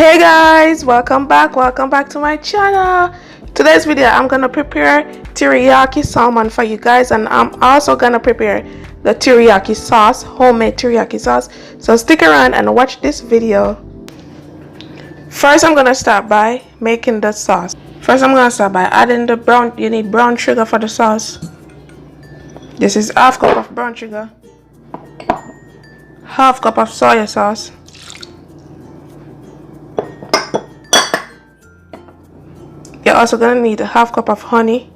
Hey guys, welcome back to my channel. Today's video I'm gonna prepare teriyaki salmon for you guys, and I'm also gonna prepare the teriyaki sauce, homemade teriyaki sauce. So stick around and watch this video. First I'm gonna start by making the sauce. First I'm gonna start by adding the brown, you need brown sugar for the sauce. This is half cup of brown sugar, half cup of soya sauce, you're also going to need a half cup of honey,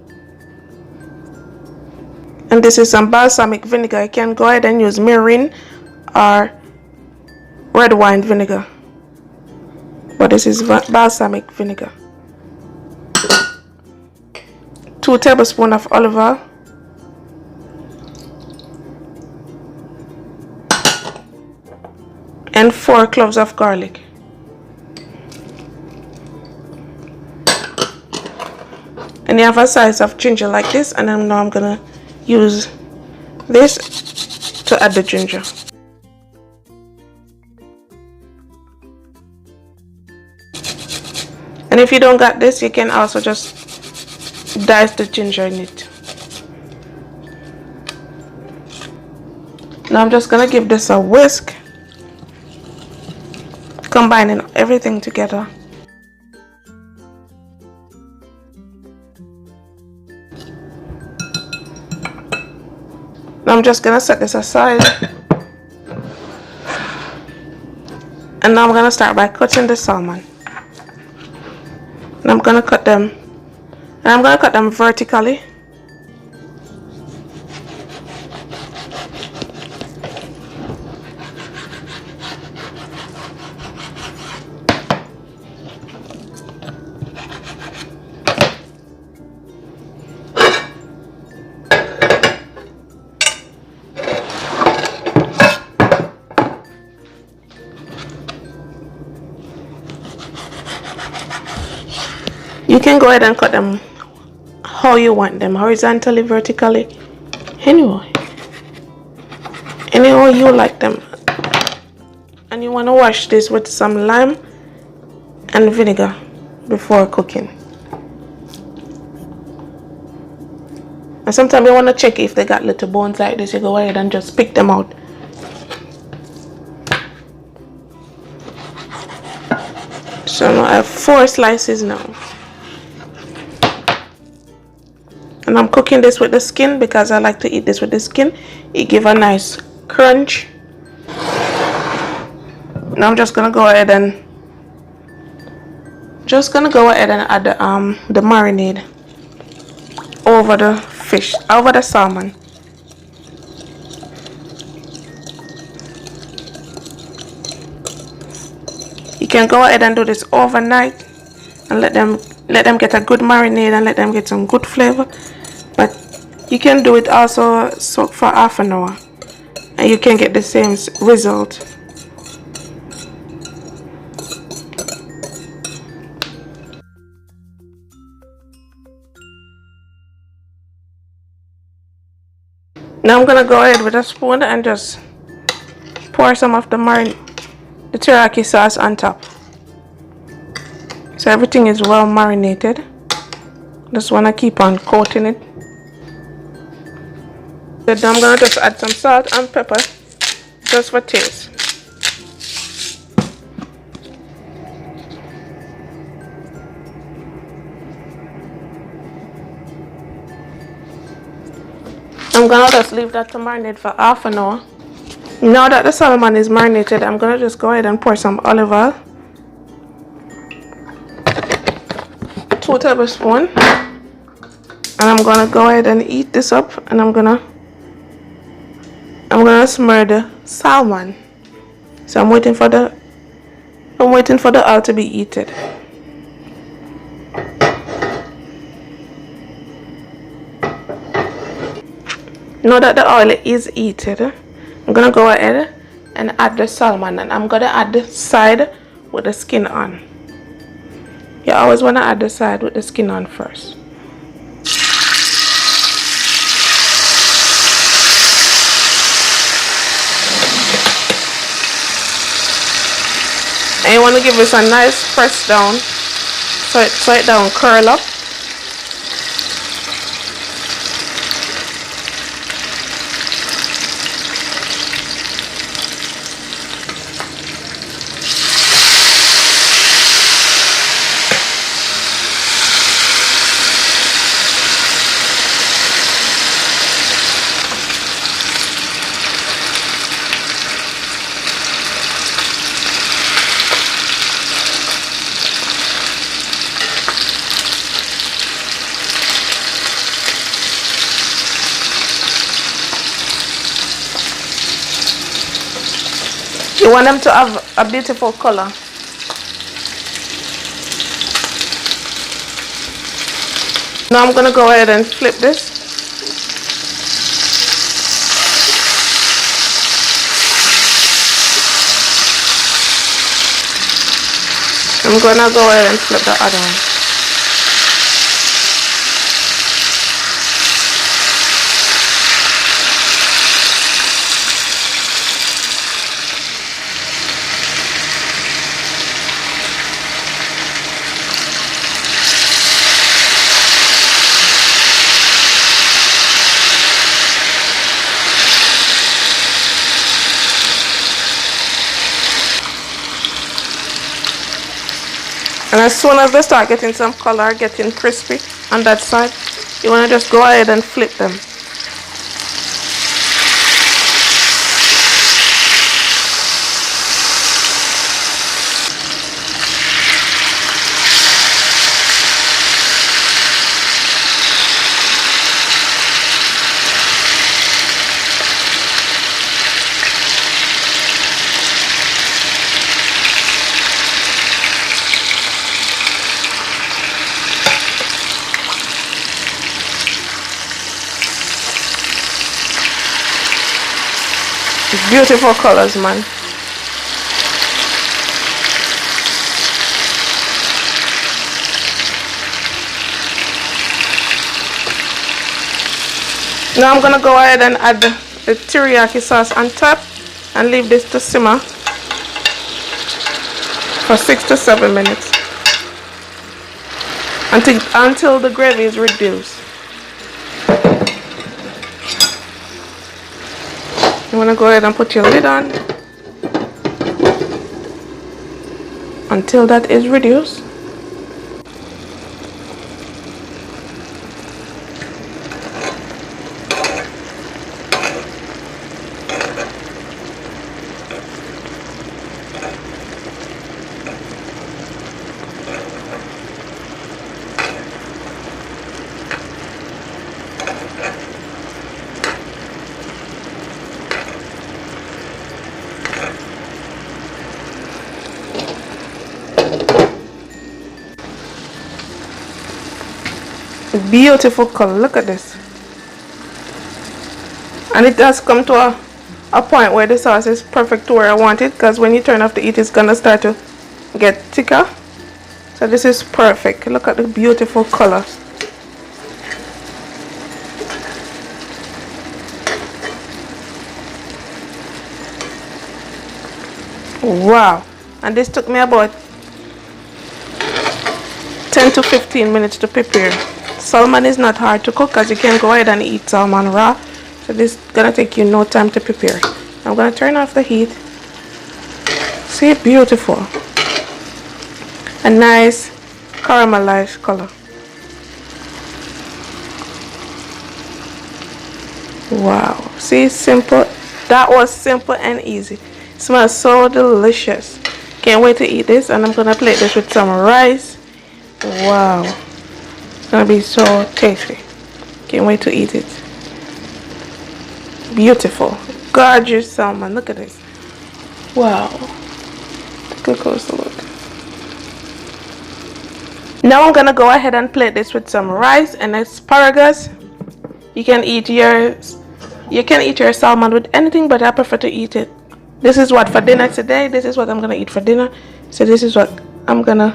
and this is some balsamic vinegar. You can go ahead and use mirin or red wine vinegar, but this is balsamic vinegar. 2 tablespoons of olive oil, and 4 cloves of garlic. And you have a slice of ginger like this, and then now I'm gonna use this to add the ginger. And if you don't got this, you can also just dice the ginger in it. Now I'm just gonna give this a whisk, combining everything together. Now I'm just gonna set this aside, and now I'm gonna start by cutting the salmon. And I'm gonna cut them vertically. You can go ahead and cut them how you want them, horizontally, vertically, anyway, anyhow you like them. And you want to wash this with some lime and vinegar before cooking. And sometimes you want to check if they got little bones like this. You go ahead and just pick them out. So now I have 4 slices now. And I'm cooking this with the skin because I like to eat this with the skin. It gives a nice crunch. Now I'm just gonna go ahead and add the marinade over the fish, over the salmon. You can go ahead and do this overnight and let them get a good marinade and let them get some good flavor. But you can do it also soak for half an hour and you can get the same result. Now I'm gonna go ahead with a spoon and just pour some of the teriyaki sauce on top. So everything is well marinated. Just want to keep on coating it. Then I'm going to just add some salt and pepper just for taste. I'm going to just leave that to marinate for half an hour. Now that the salmon is marinated, I'm going to just go ahead and pour some olive oil. 2 tablespoons. And I'm gonna go ahead and eat this up, and I'm gonna smear the salmon. So I'm waiting for the oil to be heated. Now that the oil is heated, I'm gonna go ahead and add the salmon, and I'm gonna add the side with the skin on. You always want to add the side with the skin on first. And you want to give this a nice press down so it don't curl up. You want them to have a beautiful color. Now I'm going to go ahead and flip this. I'm going to go ahead and flip the other one. And as soon as they start getting some color, getting crispy on that side, you want to just go ahead and flip them. Beautiful colors, man. Now I'm gonna go ahead and add the teriyaki sauce on top and leave this to simmer for 6 to 7 minutes until the gravy is reduced. You want to go ahead and put your lid on until that is reduced. Beautiful color, look at this. And it does come to a point where the sauce is perfect to where I want it, because when you turn off the heat it's gonna start to get thicker. So this is perfect. Look at the beautiful color. Wow. And this took me about 10 to 15 minutes to prepare. Salmon is not hard to cook, as you can go ahead and eat salmon raw. So this is gonna take you no time to prepare. I'm gonna turn off the heat. See, beautiful. A nice caramelized color. Wow. See, simple. That was simple and easy. Smells so delicious. Can't wait to eat this, and I'm gonna plate this with some rice. Wow. It's gonna be so tasty. Can't wait to eat it. Beautiful. Gorgeous salmon. Look at this. Wow. Take a closer look. Now I'm gonna go ahead and plate this with some rice and asparagus. You can eat your salmon with anything, but I prefer to eat it. This is what for dinner today. This is what I'm gonna eat for dinner. So this is what I'm gonna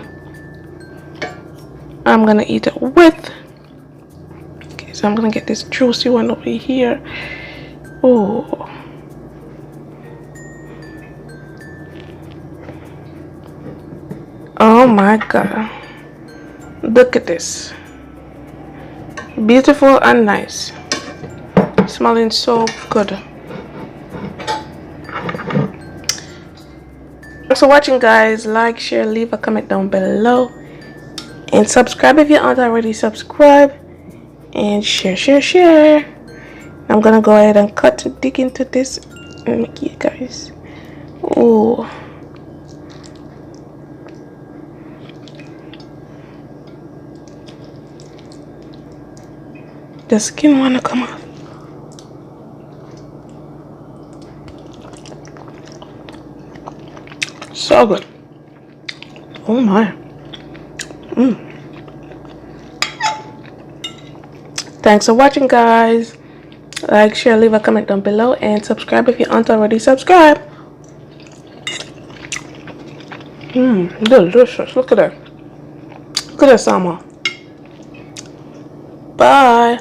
eat it with. Okay, so I'm gonna get this juicy one over here. Oh, Oh my god. Look at this. Beautiful and nice. Smelling so good. Thanks for watching, guys. Like, share, leave a comment down below, and subscribe if you aren't already subscribed, and share. I'm gonna go ahead and cut to dig into this and make you guys. Oh, the skin wanna come off. So good. Oh my. Thanks for watching, guys. Like, share, leave a comment down below, and subscribe if you aren't already subscribed. Delicious. Look at that. Look at that salmon. Bye.